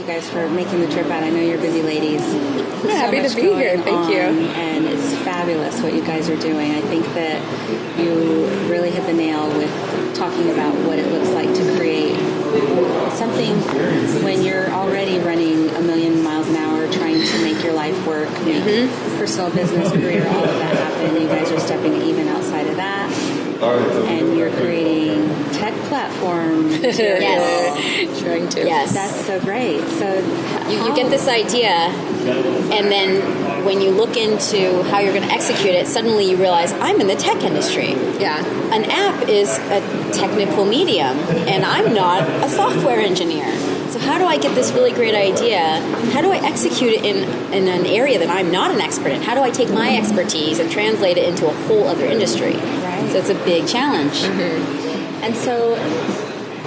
you guys for making the trip out. I know you're busy ladies. I'm happy to be here. Thank you. And it's fabulous what you guys are doing. I think that you really hit the nail with talking about what it looks like to create something when you're already running 1,000,000 miles an hour, trying to make your life work, make personal, business, career, all of that happen. You guys are stepping even outside of that. And you're creating tech platform material. Yes. Trying to. Yes. That's so great. So You get this idea, and then when you look into how you're going to execute it, suddenly you realize, I'm in the tech industry. Yeah. An app is a technical medium, and I'm not a software engineer. So how do I get this really great idea? How do I execute it in an area that I'm not an expert in? How do I take my expertise and translate it into a whole other industry? Right. So it's a big challenge. And so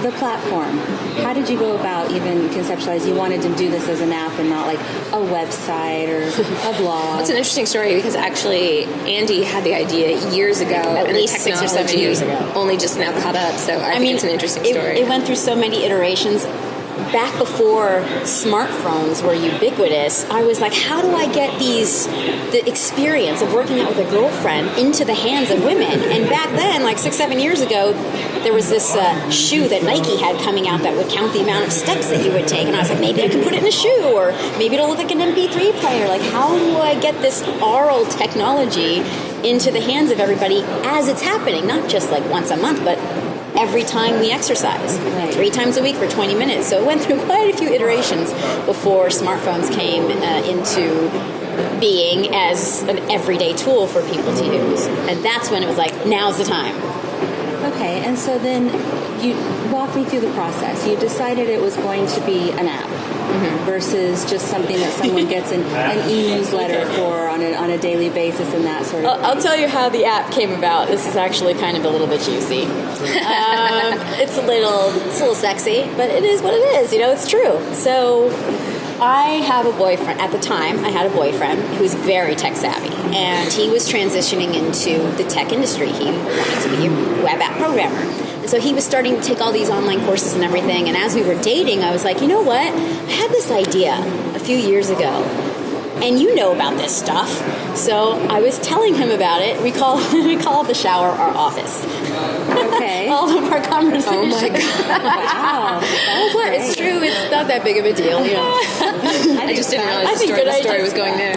the platform, how did you go about even conceptualize? You wanted to do this as an app and not like a website or a blog. It's an interesting story because actually Anndi had the idea years ago. At and least the 6 or 7 technology years ago. Only just now caught up. So I think it's an interesting story. It went through so many iterations. Back before smartphones were ubiquitous, I was like, how do I get the experience of working out with a girlfriend into the hands of women? And back then, like 6, 7 years ago, there was this shoe that Nike had coming out that would count the amount of steps that you would take. And I was like, maybe I can put it in a shoe, or maybe it'll look like an MP3 player. Like, how do I get this oral technology into the hands of everybody as it's happening? Not just like once a month, but every time we exercise, 3 times a week for 20 minutes. So it went through quite a few iterations before smartphones came into being as an everyday tool for people to use. And that's when it was like, now's the time. Okay, and so then you walk me through the process. You decided it was going to be an app versus just something that someone gets an e-newsletter for on a daily basis and that sort of thing. I'll tell you how the app came about. This is actually kind of a little bit juicy. It's a little sexy, but it is what it is. You know, it's true. So I have a boyfriend. At the time, I had a boyfriend who was very tech savvy, and he was transitioning into the tech industry. He wanted to be a web app programmer. And so he was starting to take all these online courses and everything, and as we were dating, I was like, you know what? I had this idea a few years ago, and you know about this stuff. So I was telling him about it. We call the shower our office. Okay. All of our conversations. Oh my God. Wow. Well, it's true. It's not that big of a deal. You know. I just didn't realize the story was going there.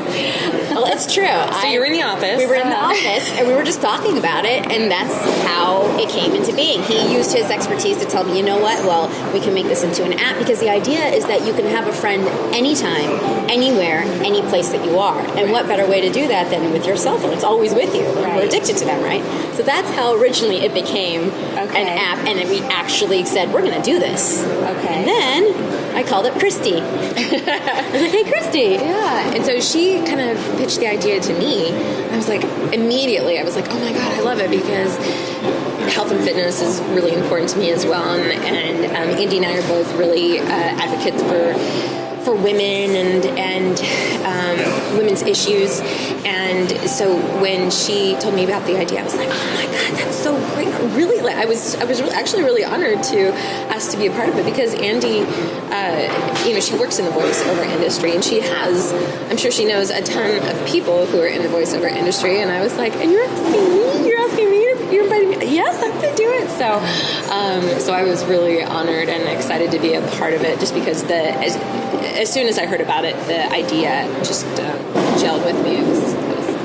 Well, it's true. So you were in the office. We were in the office, and we were just talking about it, and that's how it came into being. He used his expertise to tell me, you know what, well, we can make this into an app, because the idea is that you can have a friend anytime, anywhere, any place that you are. And what better way to do that than with your cell phone? It's always with you. Right. We're addicted to them, right? So that's how originally it became an app, and then we actually said, we're going to do this. Okay. And then I called it Christie. I was like, hey, Christie. Yeah, and so she kind of pitched the idea to me. I was like, immediately, I was like, oh my God, I love it, because health and fitness is really important to me as well. And Anndi and I are both really advocates for women and women's issues. And so when she told me about the idea, I was like, oh my God, that's so great. Really, I was actually really honored to ask to be a part of it, because Anndi, she works in the voiceover industry, and she has, I'm sure she knows a ton of people who are in the voiceover industry. And I was like, and you're asking me, you're inviting me? Yes, I'm going to do it. So I was really honored and excited to be a part of it, just because as soon as I heard about it, the idea just gelled with me. I was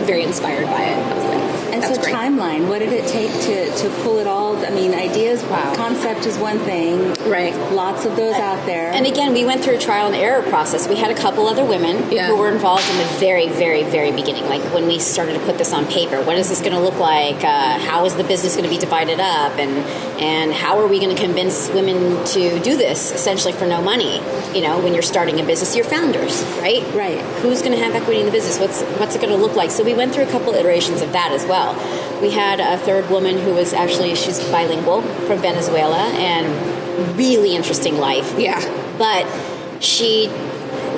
very inspired by it. I was like, and so great. Timeline, what did it take to pull it all? I mean, ideas, concept is one thing. Right. Lots of those out there. And again, we went through a trial and error process. We had a couple other women who were involved in the very, very, very beginning. Like when we started to put this on paper, what is this going to look like? How is the business going to be divided up? And how are we going to convince women to do this essentially for no money? You know, when you're starting a business, you're founders, right? Right. Who's going to have equity in the business? What's it going to look like? So we went through a couple iterations of that as well. We had a third woman who was she's bilingual from Venezuela, and really interesting life. Yeah. But she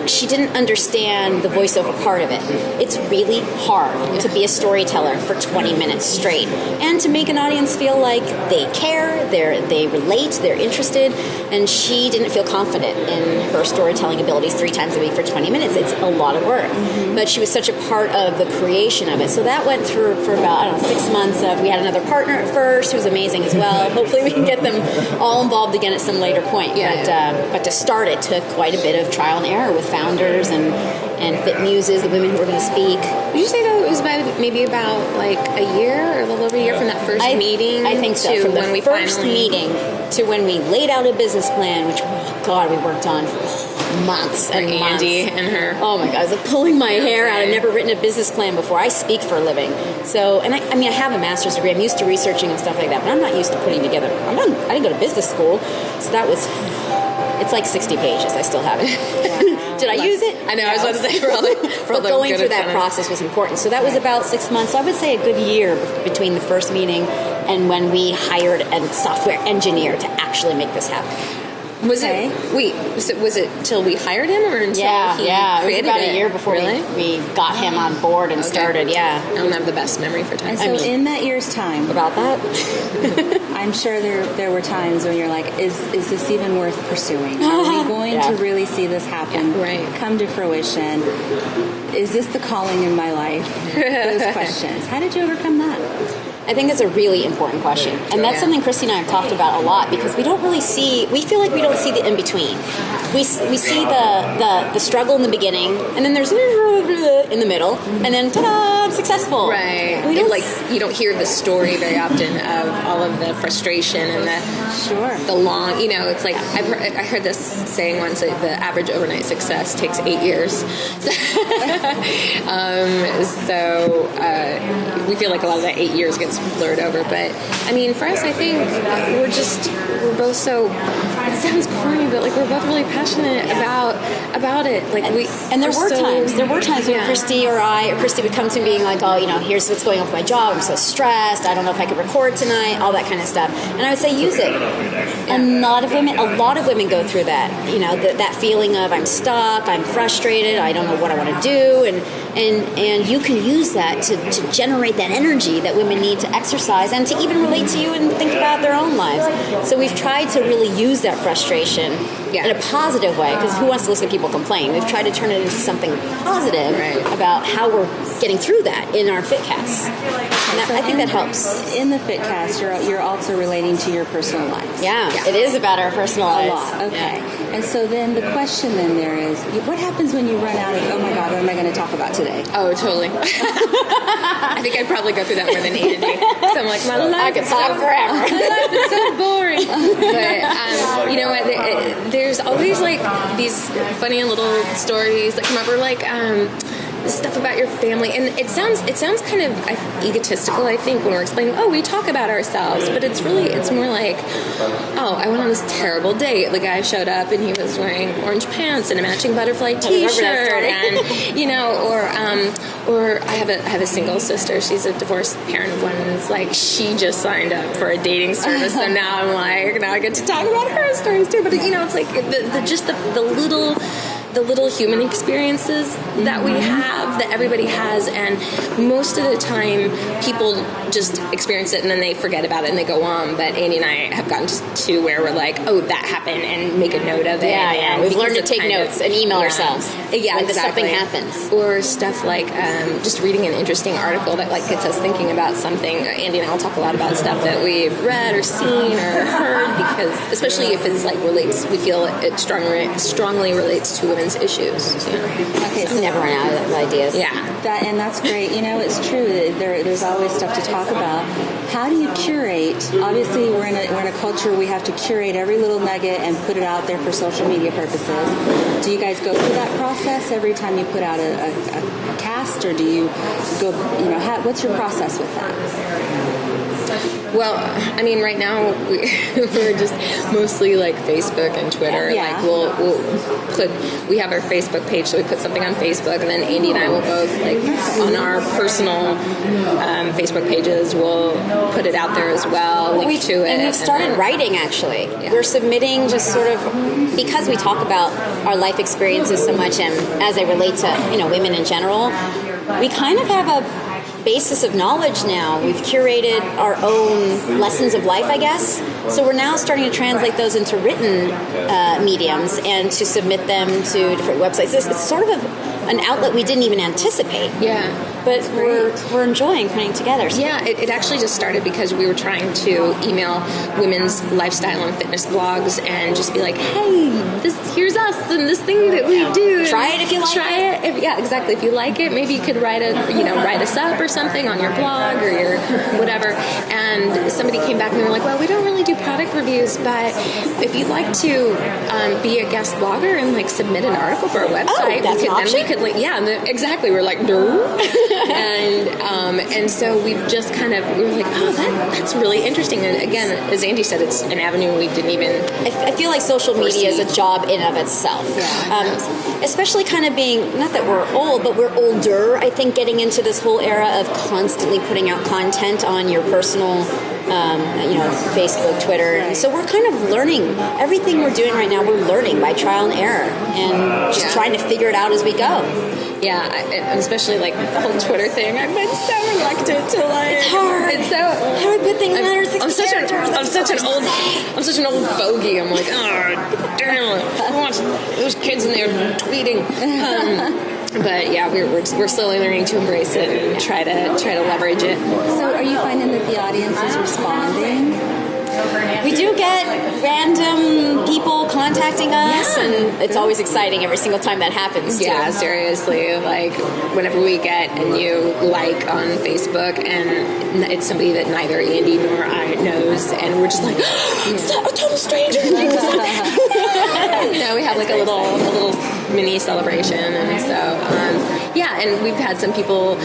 she didn't understand the voiceover part of it. It's really hard to be a storyteller for 20 minutes straight and to make an audience feel like they care, they relate, they're interested, and she didn't feel confident in her storytelling abilities 3 times a week for 20 minutes. It's a lot of work. But she was such a part of the creation of it. So that went through for about, 6 months. We had another partner at first who was amazing as well. Hopefully we can get them all involved again at some later point. But to start it took quite a bit of trial and error with founders and fitmuses, the women who were going to speak. Would you say though it was maybe about like a year or a little over a year from that first meeting? I think so. From the first meeting to when we laid out a business plan, which we worked on for months and months. Anndi and her. Oh my God, I was like pulling my hair out. I've never written a business plan before. I speak for a living. So, and I have a master's degree. I'm used to researching and stuff like that, but I'm not used to putting together. I didn't go to business school, so that was. It's like 60 pages. I still have it. Wow. Did I use it? I know. I was about to say, probably going through that process was important. So that was about 6 months. So I would say a good year between the first meeting and when we hired a software engineer to actually make this happen. Was it till we hired him or until he created it was about a year before we got him on board and started. I don't have the best memory for time. And so in that year's time, about that, I'm sure there were times when you're like, is this even worth pursuing? Are we going to really see this happen? Come to fruition? Is this the calling in my life? Those questions. How did you overcome that? I think it's a really important question. And that's something Christie and I have talked about a lot because we feel like we don't see the in-between. We see the struggle in the beginning, and then there's in the middle, and then ta-da, I'm successful. Right. You don't hear the story very often of all of the frustration and the long, it's like I heard this saying once that the average overnight success takes 8 years. So we feel like a lot of that 8 years gets blurred over. But I mean, for us, I think we're both so, it sounds corny, but like we're both really passionate about it. Like there were times when Christie would come to me being like, here's what's going on with my job. I'm so stressed. I don't know if I could record tonight, all that kind of stuff. And I would say, use it. And a lot of women go through that, that feeling of I'm stuck, I'm frustrated, I don't know what I want to do. And you can use that to generate that energy that women need to exercise and to even relate to you and think about their own lives. So we've tried to really use that frustration in a positive way, because who wants to listen to people complain? We've tried to turn it into something positive about how we're getting through that in our FitCasts. And I think that helps. In the FitCast, you're also relating to your personal lives. Yeah, it is about our personal lives. A lot, okay. Yeah. And so then the question then there is, what happens when you run out of, oh my God, what am I going to talk about today? Oh, totally. I think I'd probably go through that more than Anndi. So I'm like, my life could talk forever. My life is so boring. But you know what? There's always like these funny little stories that come up, or like stuff about your family, and it sounds kind of egotistical, I think, when we're explaining, we talk about ourselves, but it's more like, I went on this terrible date. The guy showed up and he was wearing orange pants and a matching butterfly t-shirt, and or I have a single sister. She's a divorced parent of one, and it's like she just signed up for a dating service, so now I'm like, now I get to talk about her stories too. But it's like the little human experiences that we have, that everybody has, and most of the time people just experience it and then they forget about it and they go on. But Anndi and I have gotten to where we're like, that happened, and make a note of it. Yeah. We've learned to take notes and email ourselves. Yeah, when something happens. Or stuff like just reading an interesting article that like gets us thinking about something. Anndi and I will talk a lot about stuff that we've read or seen or heard, because especially if it's like we feel it strongly relates to women's issues. Okay, so never run out of ideas. Yeah, and that's great. It's true. There's always stuff to talk about. How do you curate? Obviously, we're in a culture where we have to curate every little nugget and put it out there for social media purposes. Do you guys go through that process every time you put out a cast, or do you go? What's your process with that? Well, I mean, right now we're just mostly like Facebook and Twitter. Yeah. Like we have our Facebook page, so we put something on Facebook, and then Andy and I will both like on our personal Facebook pages, we'll put it out there as well, link to it. And we've started writing, actually. Yeah. We're submitting just sort of, because we talk about our life experiences so much and as they relate to, you know, women in general, we kind of have a basis of knowledge now. We've curated our own lessons of life, I guess. So we're now starting to translate those into written mediums and to submit them to different websites. It's sort of an outlet we didn't even anticipate. Yeah. But we're enjoying putting together. So. Yeah, it actually just started because we were trying to email women's lifestyle and fitness blogs and just be like, hey, here's us and this thing that we do. Try it if you like it. Try it. Yeah, exactly. If you like it, maybe you could write us up or something on your blog or your whatever. And somebody came back and they were like, well, we don't really do product reviews, but if you'd like to be a guest blogger and like submit an article for our website, exactly. We're like, and so we were like, oh, that's really interesting. And again, as Andy said, it's an avenue we didn't even. I feel like social media is a job in of itself. Yeah, especially kind of being, not that we're old, but we're older. I think getting into this whole era of constantly putting out content on your personal, Facebook, Twitter. And so we're kind of learning everything we're doing right now. We're learning by trial and error and just trying to figure it out as we go. Yeah, and especially like the whole Twitter thing. I've been so reluctant to like. It's hard. It's so. How do I put things in 160 characters? I'm such an old fogey. I'm like, oh damn! Who wants those kids in there tweeting? But yeah, we're slowly learning to embrace it and try to leverage it. So, are you finding that the audience is responding? We do get random people contacting us, and it's always exciting every single time that happens, too. Yeah, seriously. Like, whenever we get a new like on Facebook, and it's somebody that neither Andy nor I knows, and we're just like, it's not a total stranger! We have like a little mini celebration, and so, and we've had some people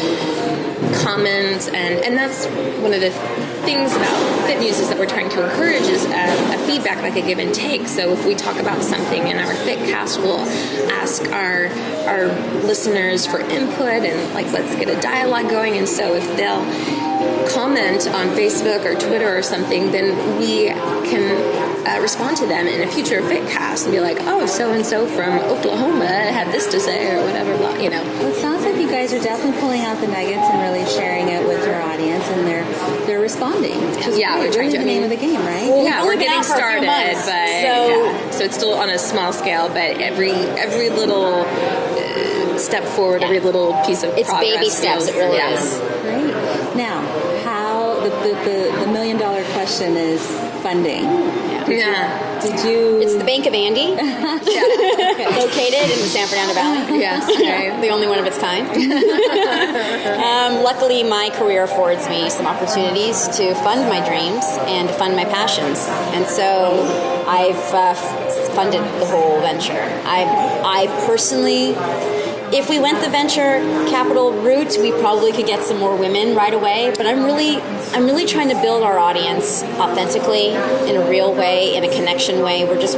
comment, and that's one of the things about fitmuses that we're trying to encourage is a feedback, like a give and take. So if we talk about something in our fitcast, we'll ask our listeners for input and like let's get a dialogue going. And so if they'll comment on Facebook or Twitter or something, then we can respond to them in a future fitcast and be like, oh, so and so from Oklahoma had this to say or whatever. Well, it sounds like you guys are definitely pulling out the nuggets and really sharing it with your audience, and they're responding. Yeah, we're trying to. The name of the game, right? Well, yeah, we're getting started, so it's still on a small scale, but every little step forward, every little piece of progress. It's baby steps. It really is. Right now, how the $1 million question is funding. Did you? It's the Bank of Andy, located in the San Fernando Valley. Yes, the only one of its kind. Luckily, my career affords me some opportunities to fund my dreams and to fund my passions, and so I've funded the whole venture. I personally. If we went the venture capital route, we probably could get some more women right away. But I'm really trying to build our audience authentically, in a real way, in a connection way. We're just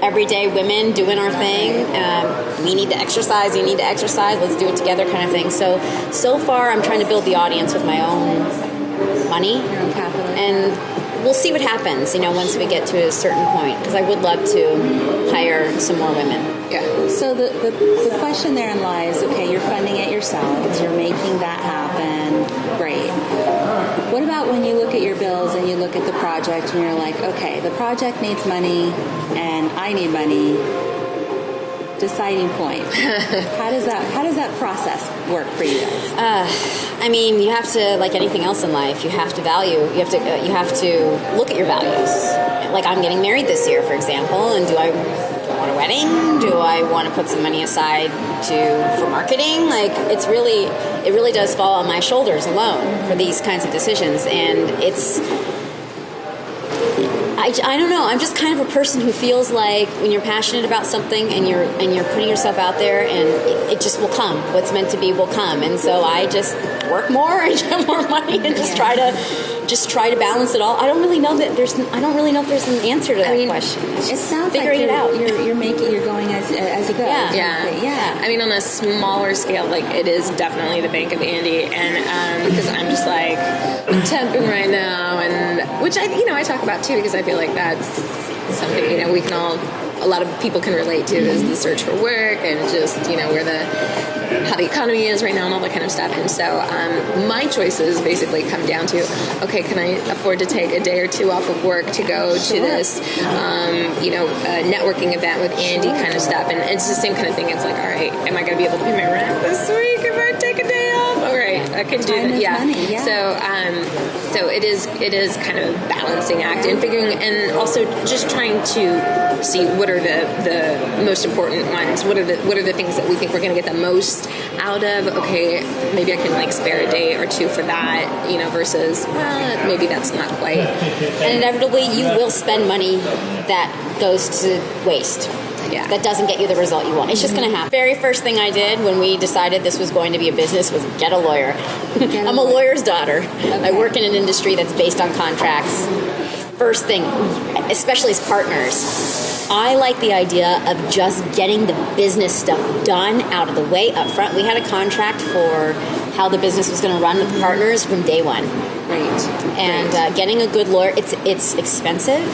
everyday women doing our thing. We need to exercise. You need to exercise. Let's do it together, kind of thing. So far, I'm trying to build the audience with my own money, your own capital, and we'll see what happens. Once we get to a certain point, because I would love to hire some more women. Yeah. So the question therein lies, okay, you're funding it yourselves, you're making that happen, great. What about when you look at your bills and you look at the project and you're like, okay, the project needs money and I need money, deciding point. How does that process work for you guys? You have to, like anything else in life, you have to look at your values. Like I'm getting married this year, for example, and do I want a wedding? Do I want to put some money aside for marketing? Like it really does fall on my shoulders alone for these kinds of decisions, and I don't know. I'm just kind of a person who feels like when you're passionate about something and you're putting yourself out there, and it just will come. What's meant to be will come. And so I work more and get more money and just try to balance it all? I don't really know if there's an answer to that question. It sounds figuring like it out. You're going as you go. Yeah. I mean, on a smaller scale, like, it is definitely the bank of Andy, and because I'm just like temping right now, and which I talk about too, because I feel like that's something we can all, a lot of people can relate to, is the search for work and just how the economy is right now and all that kind of stuff. And so my choices basically come down to, okay, can I afford to take a day or two off of work to go to this networking event with Andy kind of stuff, and it's the same kind of thing. It's like, all right, am I going to be able to pay my rent this week if I take a day off? All right, I can do that. Yeah. Money, yeah. So it is kind of a balancing act, and figuring, and also just trying to see what are the most important ones. What are the things that we think we're going to get the most out of? Okay, maybe I can spare a day or two for that, versus maybe that's not quite. And inevitably, you will spend money that goes to waste. Yeah. That doesn't get you the result you want. It's just going to happen. Very first thing I did when we decided this was going to be a business was get a lawyer. I'm a lawyer's daughter. Okay. I work in an industry that's based on contracts. First thing, especially as partners, I like the idea of just getting the business stuff done out of the way up front. We had a contract for how the business was going to run with the partners from day one. Great. And getting a good lawyer, it's expensive,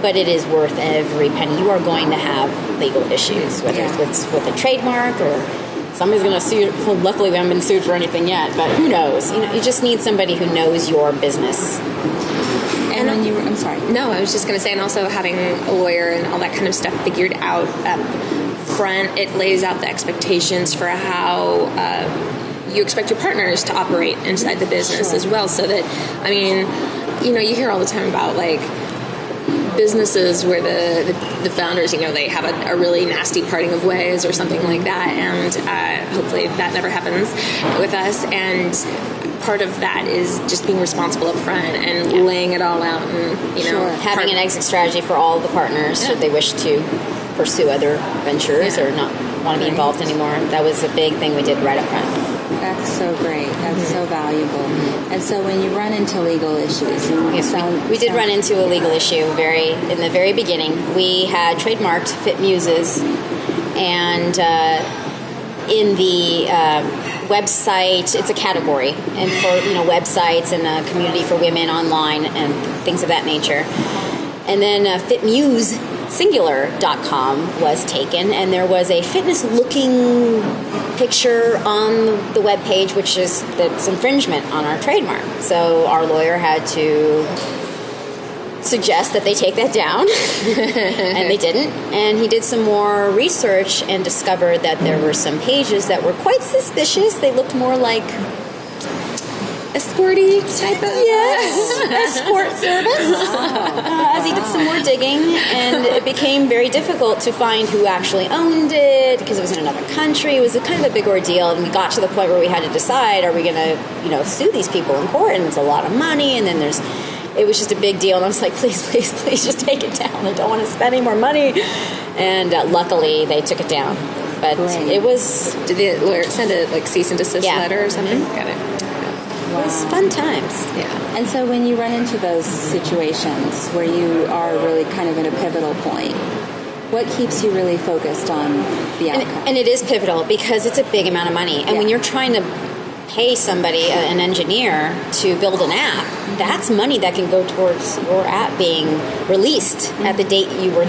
but it is worth every penny. You are going to have legal issues, whether it's with a trademark or somebody's going to sue. Well, luckily, we haven't been sued for anything yet, but who knows? You just need somebody who knows your business. And when I'm sorry. No, I was just going to say, and also having a lawyer and all that kind of stuff figured out up front, it lays out the expectations for how you expect your partners to operate inside the business as well. So that, you hear all the time about businesses where the founders, they have a really nasty parting of ways or something like that, and hopefully that never happens with us. And part of that is just being responsible up front and laying it all out, and having an exit strategy for all of the partners should they wish to pursue other ventures or not want to be involved anymore. That was a big thing we did right up front. That's so great. That's so valuable. And so when you run into legal issues, we did run into a legal issue in the very beginning. We had trademarked fitmuses, and in the website, it's a category, and for websites and a community for women online and things of that nature. And then fitmuse singular.com was taken, and there was a fitness looking picture on the web page, that's infringement on our trademark. So our lawyer had to suggest that they take that down, and they didn't. And he did some more research and discovered that there were some pages that were quite suspicious. They looked more like escorty type of escort service. As he did some more digging, and it became very difficult to find who actually owned it because it was in another country. It was a kind of a big ordeal, and we got to the point where we had to decide: are we going to sue these people in court? And it's a lot of money, and then it was just a big deal. And I was like, please just take it down. I don't want to spend any more money. And luckily, they took it down. But it was. Did the lawyer send a cease and desist letter or something? Mm-hmm. Got it. Wow. It was fun times. Yeah. And so when you run into those situations where you are really kind of at a pivotal point, what keeps you really focused on the outcome? And it is pivotal because it's a big amount of money. And when you're trying to pay somebody, an engineer, to build an app, that's money that can go towards your app being released at the date you were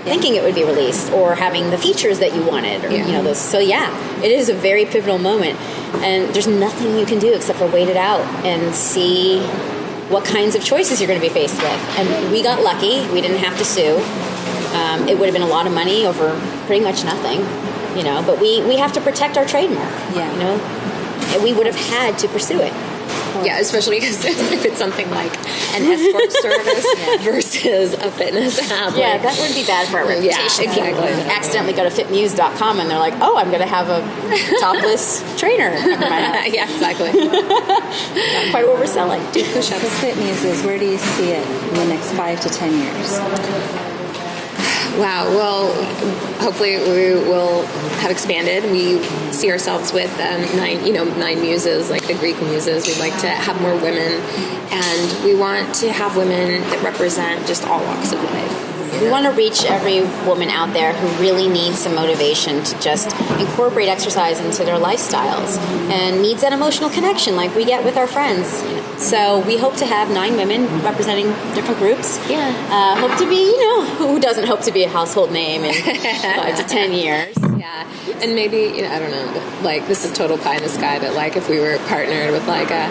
thinking it would be released, or having the features that you wanted, or those. So it is a very pivotal moment, and there's nothing you can do except for wait it out and see what kinds of choices you're going to be faced with. And we got lucky; we didn't have to sue. It would have been a lot of money over pretty much nothing, But we have to protect our trademark, and we would have had to pursue it. Yeah, especially because if it's something like an escort service versus a fitness app. Yeah, that would be bad for our reputation. Yeah, exactly. Accidentally go to fitmuse.com and they're like, oh, I'm going to have a topless trainer come to my house. Yeah, exactly. Not quite what we're selling. Do push-ups. Fitmuses, where do you see it in the next 5 to 10 years? Wow. Well, hopefully we will have expanded. We see ourselves with 9 muses, like the Greek muses. We'd like to have more women, and we want to have women that represent just all walks of life. We want to reach every woman out there who really needs some motivation to just incorporate exercise into their lifestyles and needs that emotional connection like we get with our friends. So we hope to have 9 women representing different groups. Yeah. Hope to be, who doesn't hope to be a household name in 5 to 10 years? Yeah. And maybe, I don't know, like this is total pie in the sky, but like if we were partnered with like a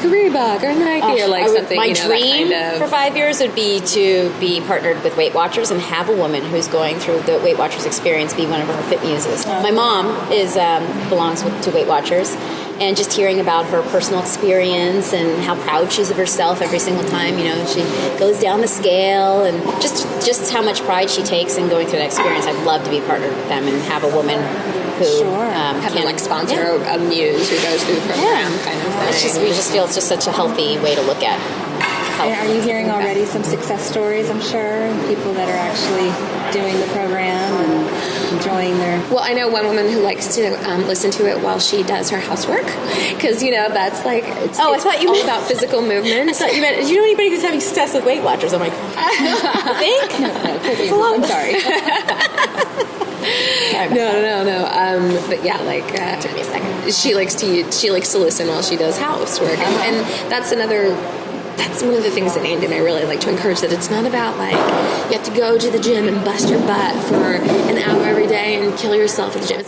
Reebok or Nike or like something, my dream for 5 years would be to be partnered with Weight Watchers and have a woman who's going through the Weight Watchers experience be one of our fit muses. My mom belongs to Weight Watchers, and just hearing about her personal experience and how proud she is of herself every single time, she goes down the scale, and just how much pride she takes in going through that experience. I'd love to be partnered with them and have a woman who have them like sponsor a muse who goes through the program kind of thing. We just feel it's just such a healthy way to look at health. Are you hearing already some success stories, I'm sure, people that are actually doing the program and enjoying their... Well, I know one woman who likes to listen to it while she does her housework, because, that's like, it's all about physical movement. I thought you meant, do you know anybody who's having success with Weight Watchers? I'm like, I think? No, I'm sorry. No. But yeah, like took me a second. She likes to listen while she does housework, and that's one of the things that Andy and I really like to encourage, that it's not about like you have to go to the gym and bust your butt for an hour every day and kill yourself at the gym.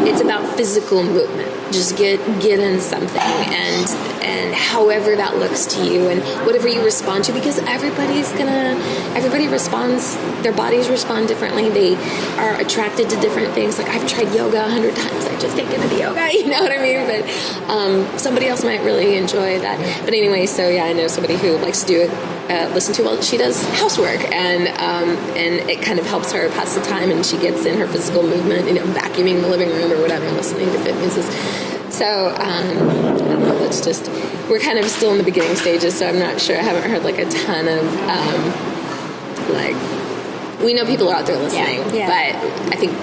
It's about physical movement. Just get in something, and however that looks to you and whatever you respond to, because everybody responds, their bodies respond differently. They are attracted to different things. Like I've tried yoga 100 times. I just can't get into yoga, you know what I mean? But somebody else might really enjoy that. But anyway, so yeah, I know somebody who likes to do it, listen to while she does housework, and it kind of helps her pass the time, and she gets in her physical movement, vacuuming the living room or whatever, listening to fit muses. So, I don't know, we're kind of still in the beginning stages, so I'm not sure. I haven't heard like a ton of, we know people are out there listening, but I think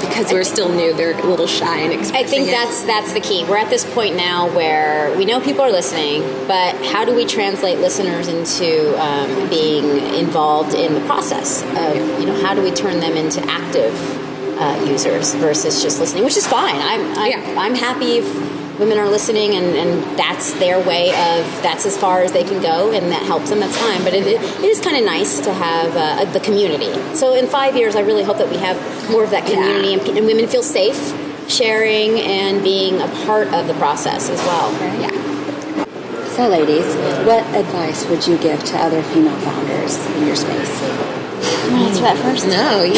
because we're still new, they're a little shy and expressing I think that's the key. We're at this point now where we know people are listening, but how do we translate listeners into being involved in the process of, how do we turn them into active users versus just listening, which is fine. I'm happy if women are listening and that's their way of, that's as far as they can go, and that helps them, that's fine. But it is kind of nice to have the community. So in 5 years, I really hope that we have more of that community, and women feel safe sharing and being a part of the process as well. Right. Yeah. So ladies, what advice would you give to other female founders in your space? You want to answer that first? No, you.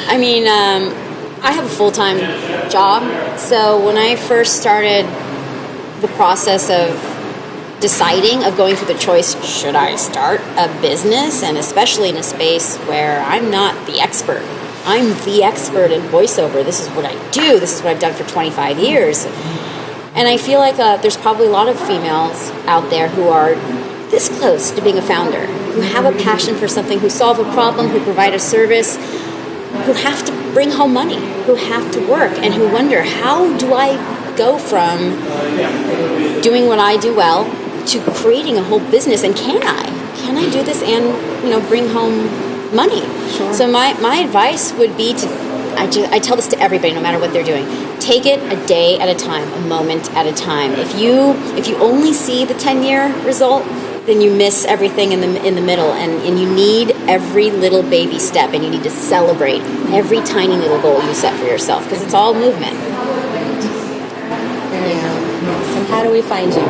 I mean, I have a full-time job, so when I first started the process of deciding, of going through the choice, should I start a business, and especially in a space where I'm not the expert. I'm the expert in voiceover. This is what I do. This is what I've done for 25 years. And I feel like there's probably a lot of females out there who are this close to being a founder, who have a passion for something, who solve a problem, who provide a service, who have to bring home money, who have to work, and who wonder, how do I go from doing what I do well to creating a whole business, and can I do this and bring home money? Sure. So my advice would be I tell this to everybody, no matter what they're doing. Take it a day at a time, a moment at a time. If you only see the 10-year result, then you miss everything in the middle, and you need every little baby step, and you need to celebrate every tiny little goal you set for yourself, because it's all movement. Yes. And how do we find you?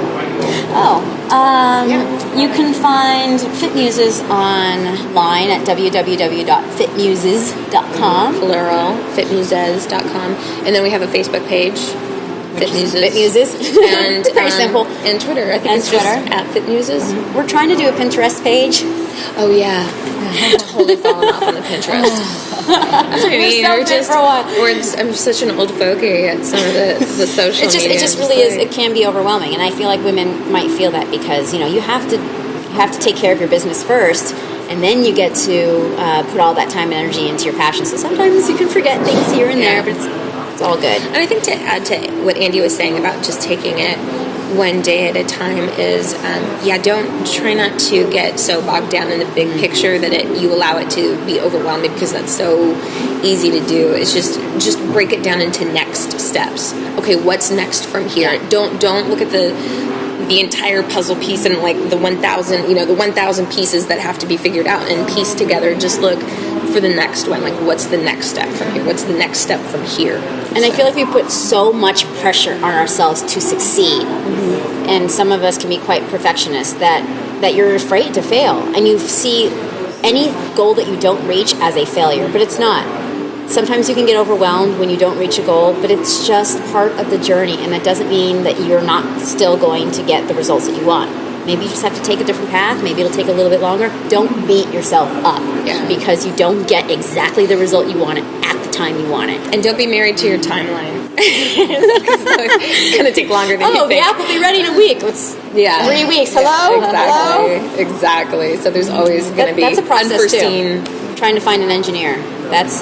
You can find Fit Muses online at www.fitmuses.com. Plural, fitmuses.com. And then we have a Facebook page, Fit Muses. Fit Muses. And pretty simple. And Twitter. I think and it's Twitter. Just at Fit Muses. Mm-hmm. We're trying to do a Pinterest page. Oh, yeah. I'm totally falling off on the Pinterest. That's what I mean. I'm such an old fogey at some of the social media. It just really is. It can be overwhelming, and I feel like women might feel that because you have to take care of your business first, and then you get to put all that time and energy into your passion. So sometimes you can forget things here and there, but it's all good. And I think to add to what Andy was saying about just taking it one day at a time is, don't try not to get so bogged down in the big picture that you allow it to be overwhelming, because that's so easy to do. It's just break it down into next steps. Okay, what's next from here? Yeah. Don't look at the entire puzzle piece and like the 1,000 pieces that have to be figured out and pieced together. Just look for the next one. Like, what's the next step from here? What's the next step from here? And I feel like we put so much pressure on ourselves to succeed. Mm-hmm. And some of us can be quite perfectionists that you're afraid to fail. And you see any goal that you don't reach as a failure, but it's not. Sometimes you can get overwhelmed when you don't reach a goal, but it's just part of the journey, and that doesn't mean that you're not still going to get the results that you want. Maybe you just have to take a different path. Maybe it'll take a little bit longer. Don't beat yourself up because you don't get exactly the result you wanted at the time you want it. And don't be married to your timeline. It's going to take longer than you think. The app will be ready in a week. 3 weeks. Hello? Exactly. Hello? Exactly. So there's always going to be that's a process unforeseen. Too. Trying to find an engineer. That's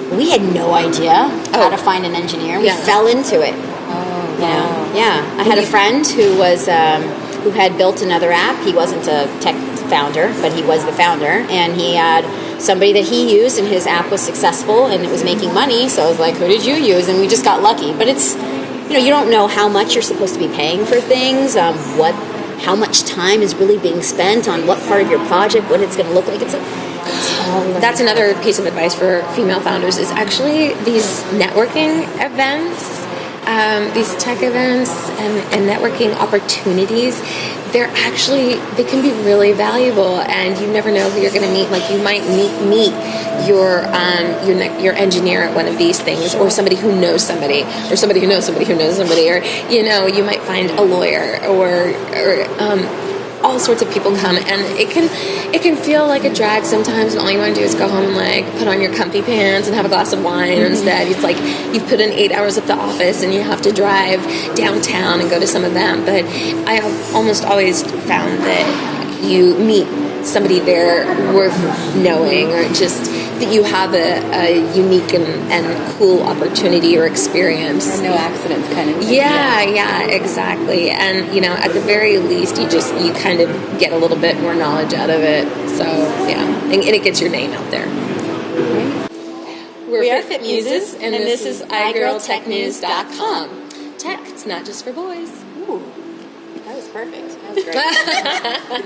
we had no idea how to find an engineer. We fell into it. Oh, wow. Yeah. I had a friend who was who had built another app. He wasn't a tech founder, but he was the founder, and he had somebody that he used, and his app was successful and it was making money. So I was like, who did you use? And we just got lucky. But it's, you don't know how much you're supposed to be paying for things, how much time is really being spent on what part of your project, what it's going to look like. That's another piece of advice for female founders, is actually these networking events, these tech events and networking opportunities. They can be really valuable, and you never know who you're going to meet. Like, you might meet your engineer at one of these things, or somebody who knows somebody, or somebody who knows somebody who knows somebody, or you might find a lawyer, or all sorts of people come, and it can feel like a drag sometimes, and all you want to do is go home and like put on your comfy pants and have a glass of wine. And instead, it's like you've put in 8 hours at the office and you have to drive downtown and go to some event. But I have almost always found that you meet somebody there worth knowing, or just that you have a unique and cool opportunity or experience. Or no accidents kind of thing. Yeah, exactly. And, at the very least, you kind of get a little bit more knowledge out of it. So, and it gets your name out there. We are fitmuses, and this is igirltechnews.com. Tech, it's not just for boys. Ooh, that was perfect. That was great.